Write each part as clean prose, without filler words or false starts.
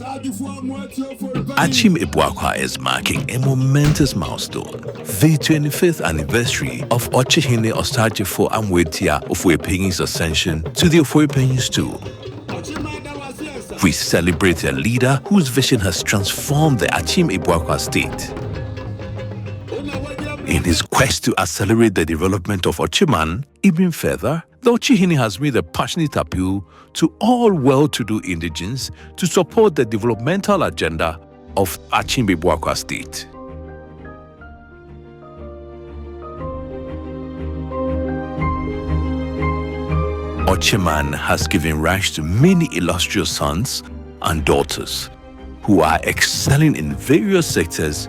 Achim Ibwakwa is marking a momentous milestone, the 25th anniversary of OKYENHENE OSAGYEFO AMOATIA OFORI's ascension to the OFORI stool. We celebrate a leader whose vision has transformed the Achim Ibwakwa state. In his quest to accelerate the development of Ochiman even further, the OKYENHENE has made a passionate appeal to all well-to-do indigents to support the developmental agenda of Achim Ibwakwa state. Ochiman has given rise to many illustrious sons and daughters who are excelling in various sectors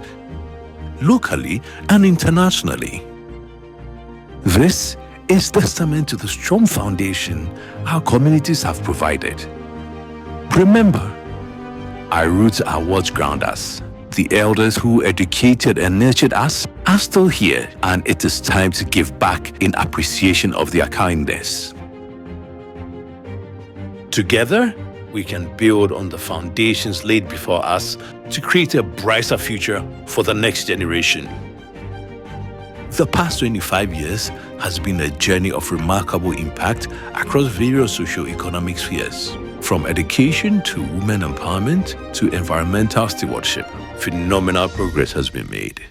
locally and internationally. This is testament to the strong foundation our communities have provided. Remember, our roots are what ground us. The elders who educated and nurtured us are still here, and it is time to give back in appreciation of their kindness. Together, we can build on the foundations laid before us to create a brighter future for the next generation. The past 25 years has been a journey of remarkable impact across various socio-economic spheres, from education to women empowerment to environmental stewardship. Phenomenal progress has been made.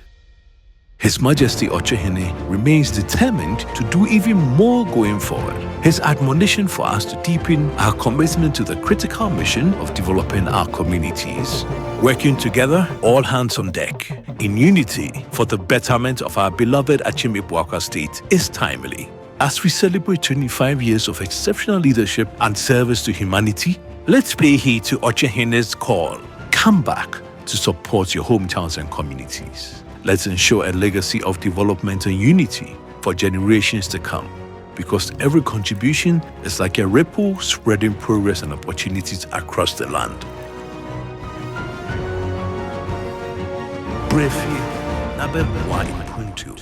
His Majesty OKYENHENE remains determined to do even more going forward. His admonition for us to deepen our commitment to the critical mission of developing our communities. Working together, all hands on deck, in unity for the betterment of our beloved Achim Ibwakwa state is timely. As we celebrate 25 years of exceptional leadership and service to humanity, let's pay heed to OKYENHENE's call. Come back to support your hometowns and communities. Let's ensure a legacy of development and unity for generations to come, because every contribution is like a ripple spreading progress and opportunities across the land. Briefly, number 1.2.